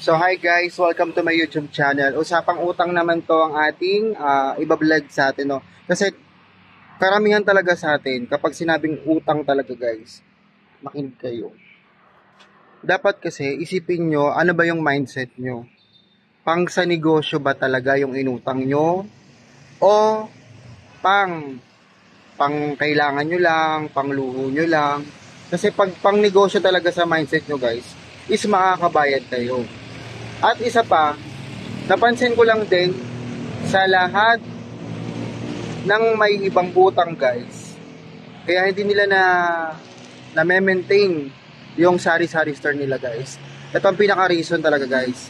So hi guys, welcome to my YouTube channel. Usapang utang naman to ang ating ibablog sa atin, no? Kasi karamihan talaga sa atin kapag sinabing utang talaga guys, makinig kayo. Dapat kasi isipin nyo ano ba yung mindset nyo. Pang sa negosyo ba talaga yung inutang nyo? O pang kailangan nyo lang, pang luho nyo lang? Kasi pag pang negosyo talaga sa mindset nyo guys, is makakabayad kayo. At isa pa, napansin ko lang din sa lahat ng may ibang utang guys, kaya hindi nila na maintain yung sari-sari store nila guys. Ito ang pinaka-reason talaga guys.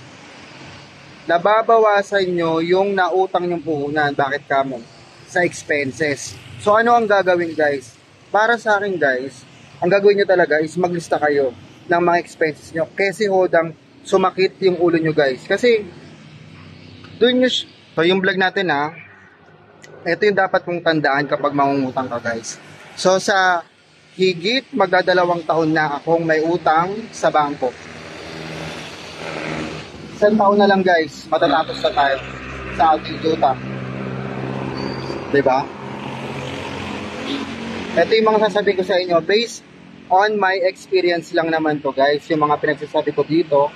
Nababawasan nyo yung nautang nyong puhunan. Bakit kamo? Sa expenses. So ano ang gagawin guys? Para sa akin guys, ang gagawin nyo talaga is maglista kayo ng mga expenses nyo. Kasi hodang sumakit yung ulo nyo guys. Kasi doon nyo, so yung vlog natin ito yung dapat mong tandaan kapag mangungutang ka guys. So sa higit magdadalawang taon na akong may utang sa bangko. Isang taon na lang guys, matatapos na tayo sa ating utang. Diba? Ito yung mga sasabihin ko sa inyo based on my experience lang naman to guys. Yung mga pinagsasabi ko dito.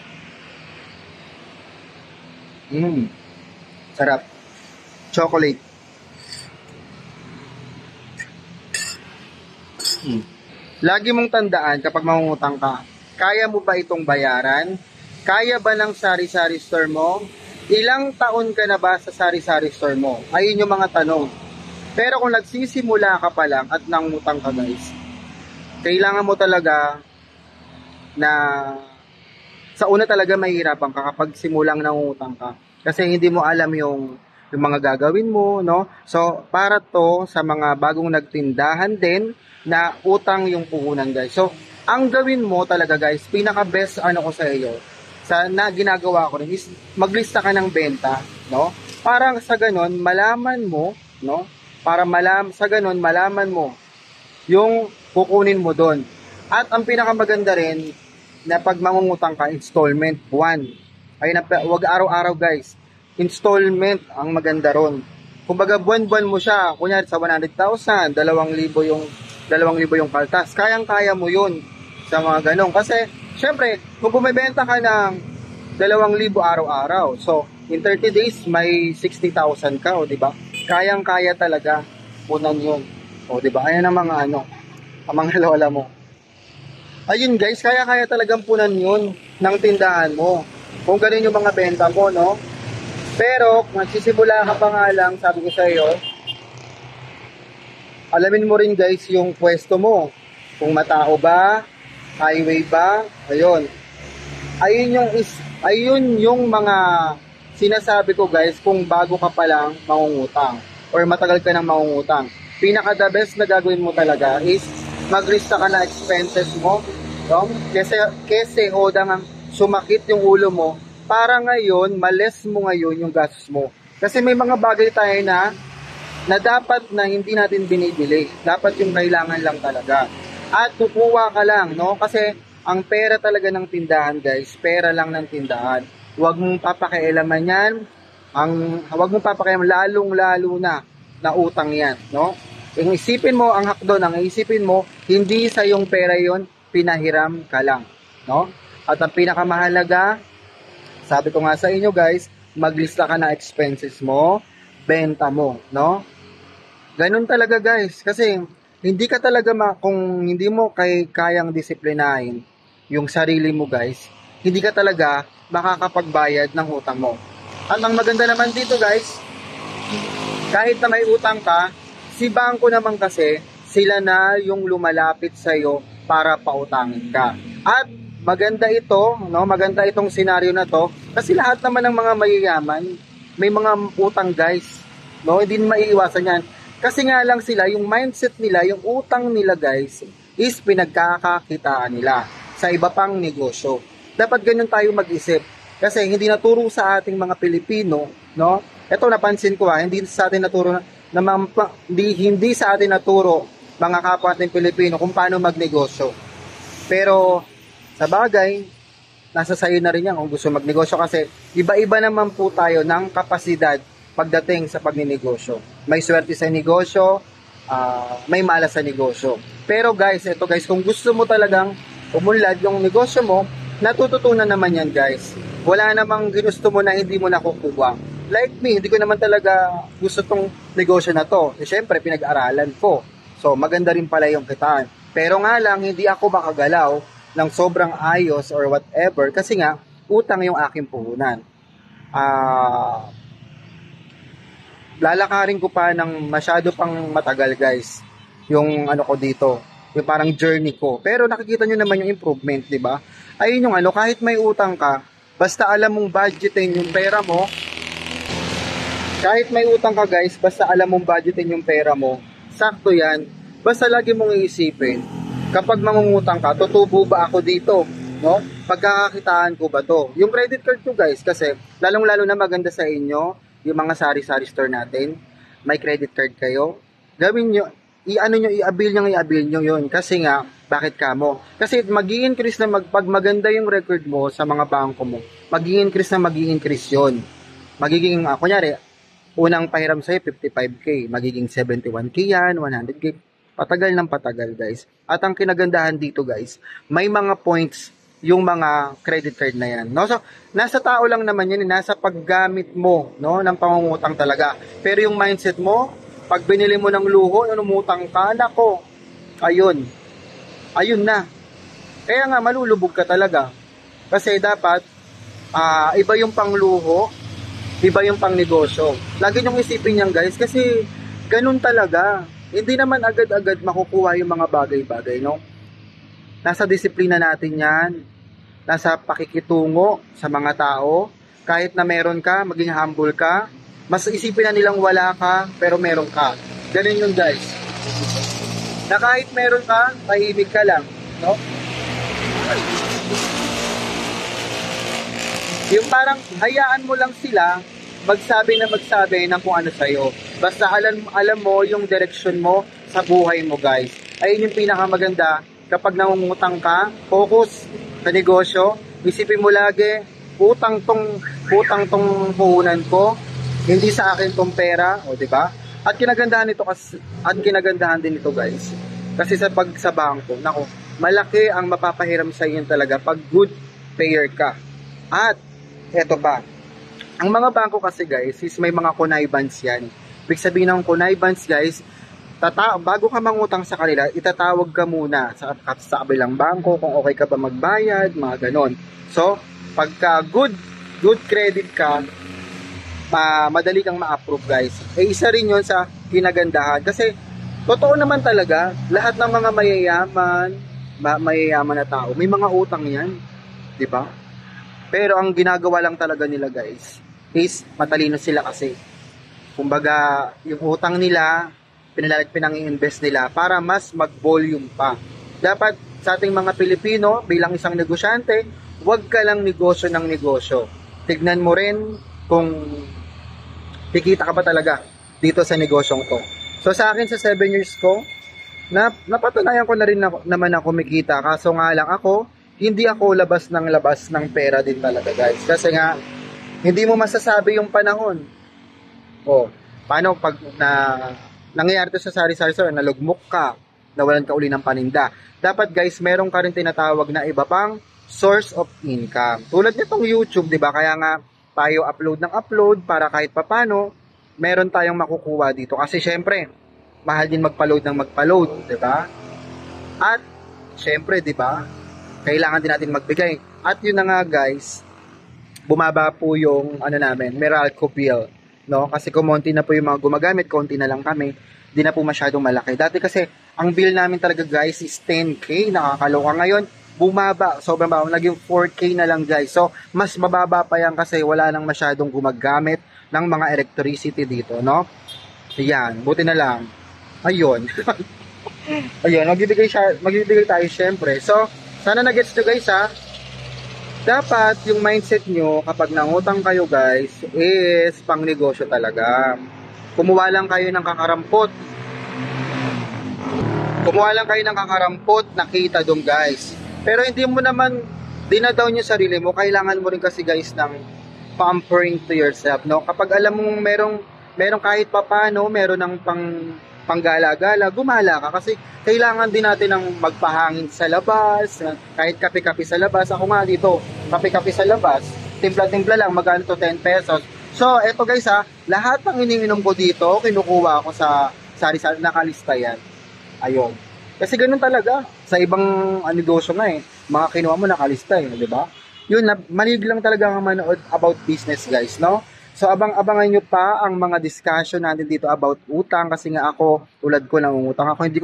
Sarap. Chocolate. Lagi mong tandaan kapag mangungutang ka, kaya mo ba itong bayaran? Kaya ba ng sari-sari store mo? Ilang taon ka na ba sa sari-sari store mo? Ayun yung mga tanong. Pero kung nagsisimula ka pa lang at nangutang ka guys, kailangan mo talaga na sa una talaga mahihirapan ka kapag simulang nangungutang ka. Kasi hindi mo alam yung mga gagawin mo, no? So, para to sa mga bagong nagtindahan din na utang yung puhunan, guys. So, ang gawin mo talaga, guys, pinaka-best ko sa iyo, na ginagawa ko rin is maglista ka ng benta, no? Para sa ganon, malaman mo, no? Sa ganon, malaman mo yung kukunin mo doon. At ang pinakamaganda rin na pag mangungutang ka, installment 1. Ayun, wag araw-araw guys. Installment ang maganda ron. Kumbaga buwan-buwan mo siya, kunyari sa 100,000, 2,000 yung kaltas. Kayang-kaya mo yun sa mga ganong. Kasi, syempre, kung bumibenta ka ng 2,000 araw-araw, so, in 30 days, may 60,000 ka, o diba? Kayang-kaya talaga punan yun. O diba? Ayan ang mga ang mga lola mo. Ayun guys, kaya-kaya talagang punan yun ng tindahan mo. Kung ganun yung mga benta mo, no? Pero, kung nagsisimula ka pa nga lang, sabi ko sa iyo, alamin mo rin guys yung pwesto mo. Kung matao ba, highway ba, ayun. Ayun yung mga sinasabi ko guys kung bago ka pa lang mangungutang or matagal ka nang mangungutang. Pinaka-the best na gagawin mo talaga is maglista ka na expenses mo, no? Kasi hodang sumakit yung ulo mo para ngayon, males mo ngayon yung gastos mo. Kasi may mga bagay tayo na dapat na hindi natin binibili. Dapat yung kailangan lang talaga. At kukuha ka lang, no? Kasi ang pera talaga ng tindahan, guys, pera lang ng tindahan. Huwag mong papakialaman yan. Huwag mong papakialaman, lalong-lalo na utang yan, no? Yung isipin mo, ang hakdo ang isipin mo, hindi sa yung pera yon, pinahiram ka lang, no? At ang pinakamahalaga, sabi ko nga sa inyo guys, maglista ka na expenses mo, benta mo, no? Ganun talaga guys, kasi hindi ka talaga kung hindi mo kayang disiplinahin yung sarili mo guys, hindi ka talaga makakapagbayad ng utang mo. At ang maganda naman dito guys, kahit na may utang ka, si bangko naman kasi, sila na yung lumalapit sa'yo para pautangin ka. At maganda ito, no? Maganda itong senaryo na to, kasi lahat naman ng mga mayayaman, may mga utang guys, no? Hindi maiiwasan yan. Kasi nga lang sila, yung mindset nila, yung utang nila guys, is pinagkakakitaan nila sa iba pang negosyo. Dapat ganun tayo mag-isip. Kasi hindi naturo sa ating mga Pilipino, no? Ito napansin ko hindi sa atin naturo hindi sa atin naturo mga kapwa nating Pilipino kung paano magnegosyo. Pero sa bagay, nasa sayo na rin yan kung gusto magnegosyo kasi iba-iba naman po tayo ng kapasidad pagdating sa pagninegosyo. May swerte sa negosyo, may malas sa negosyo. Pero guys, ito guys, kung gusto mo talagang umunlad yung negosyo mo, natututunan naman yan guys. Wala namang ginusto mo na hindi mo nakukuha. Like me, hindi ko naman talaga gusto tong negosyo na to. E, syempre, pinag-aralan ko. So, maganda rin pala yung kitaan. Pero nga lang, hindi ako makagalaw ng sobrang ayos or whatever kasi nga, utang yung aking puhunan. Lalakarin ko pa ng masyado pang matagal guys yung ano ko dito, yung parang journey ko, pero nakikita nyo naman yung improvement, di ba? Ayun yung kahit may utang ka, basta alam mong budgetin yung pera mo, kahit may utang ka guys, basta alam mong budgetin yung pera mo, sakto yan. Basta lagi mong iisipin, kapag mangungutang ka, tutubo ba ako dito, no? Pagkakakitaan ko ba to? Yung credit card ko guys, kasi lalong lalo na maganda sa inyo yung mga sari-sari store natin, may credit card kayo, gawin nyo, i-avail nyo yun. Kasi nga, bakit ka mo? Kasi mag-i-increase na, pag maganda yung record mo sa mga bangko mo, mag-i-increase yun. Magiging, kunyari, unang pahiram sa'yo, 55K, magiging 71K yan, 100K, patagal ng patagal guys. At ang kinagandahan dito guys, may mga points yung mga credit card na yan, no? So, nasa tao lang naman yan, nasa paggamit mo, no, ng pangungutang talaga. Pero yung mindset mo, pag binili mo ng luho, umutang ka, nako, ayun na. Kaya nga, malulubog ka talaga. Kasi dapat, iba yung pangluho, iba yung pangnegosyo. Lagi niyong isipin yan guys, kasi ganun talaga. Hindi naman agad-agad makukuha yung mga bagay-bagay, no? Nasa disiplina natin yan. Nasa pakikitungo sa mga tao. Kahit na meron ka, maging humble ka. Mas isipin na nilang wala ka, pero meron ka. Ganun yun guys. Na kahit meron ka, tahimik ka lang. No? Yung parang hayaan mo lang sila magsabi ng kung ano sa'yo. Basta alam mo yung direction mo sa buhay mo guys. Ayun yung pinakamaganda. Kapag nangungutang ka, focus sa negosyo, isipin mo lagi, utang tong puhunan ko, hindi sa akin tong pera, o di ba? At kinagandahan din ito guys. Kasi sa bangko, nako, malaki ang mapapahiram sa iyo talaga pag good payer ka. At eto pa, ang mga bangko kasi guys, is may mga connivance yan. Ibig sabihin ng connivance guys, bago ka mangutang sa kanila, itatawag ka muna sa kabilang bangko kung okay ka ba magbayad, mga ganon. So, pagka good credit ka, madali kang ma-approve guys. Isa rin yun sa kinagandahan. Kasi, totoo naman talaga, lahat ng mga mayayaman na tao, may mga utang yan. Diba? Pero ang ginagawa lang talaga nila guys, is matalino sila kasi. Kumbaga, yung utang nila, pinang-invest nila para mas mag-volume pa. Dapat sa ating mga Pilipino, bilang isang negosyante, huwag ka lang negosyo ng negosyo. Tignan mo rin kung kikita ka ba talaga dito sa negosyong to. So sa akin sa 7 years ko, napatunayan ko na rin naman ako kumikita. Kaso nga lang hindi ako labas ng pera din talaga guys. Kasi nga, hindi mo masasabi yung panahon. Paano pag nangyayari to sa sari-sari store, nalugmok ka, nawalan ka uli ng paninda. Dapat guys, meron ka rin tinatawag na iba pang source of income. Tulad nitong YouTube, di ba? Kaya nga tayo upload para kahit papano, meron tayong makukuha dito. Kasi syempre, mahal din magpa-load, di ba? At syempre, di ba? Kailangan din natin magbigay. At yun na nga guys, bumaba po yung namin, Meralco bill. No? Kasi kumonti na po yung mga gumagamit, konti na lang kami, di na po masyadong malaki. Dati kasi, ang bill namin talaga guys is 10K, nakakaloka. Ngayon, bumaba, sobrang baba, naging 4K na lang guys. So, mas mababa pa yan kasi wala nang masyadong gumagamit ng mga electricity dito, no? Yan, buti na lang. Ayun. Ayun, magbibigay tayo syempre. So, sana na-gets nyo guys ha. Dapat yung mindset nyo kapag nangutang kayo guys is pang negosyo talaga. Kumuha lang kayo ng kakarampot, nakita doon guys. Pero hindi dinadown yung sarili mo, kailangan mo rin kasi guys ng pampering to yourself, no? Kapag alam mong merong kahit papano, meron ng panggala-gala, gumala ka kasi kailangan din natin ng magpahangin sa labas, kahit kape-kape sa labas. Ako nga dito, kape-kape sa labas, timpla-timpla lang, magkano to 10 pesos. So, eto guys lahat ng iniinom ko dito, kinukuha ko sa sari-sari, nakalista yan. Ayun. Kasi ganun talaga. Sa ibang negosyo nga mga kinuha mo nakalista di ba? Yun, manig lang talaga ang manood about business guys, no? So, abangan nyo pa ang mga discussion natin dito about utang kasi nga ako, tulad ko nangungutang ako. Hindi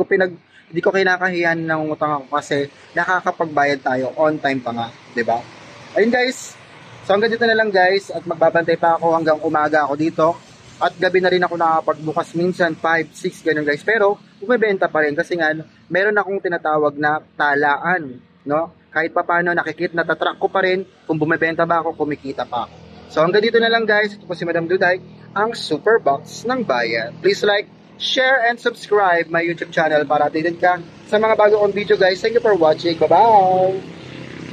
ko kinakahiyan nangungutang ako kasi nakakapagbayad tayo on time pa nga, di ba? Ayun guys. So, hanggang dito na lang guys at magbabantay pa ako hanggang umaga ako dito. At gabi na rin ako nakakapagbukas minsan, 5, 6, ganun guys. Pero, bumibenta pa rin kasi nga, meron akong tinatawag na talaan, no? Kahit pa paano, natatrack ko pa rin kung bumibenta ba ako, kumikita pa ako. So, hanggang dito na lang guys. Ito po si Madam Duday, ang Super Box ng Bayan. Please like, share, and subscribe my YouTube channel para updated ka sa mga bago kong video guys. Thank you for watching. Bye-bye!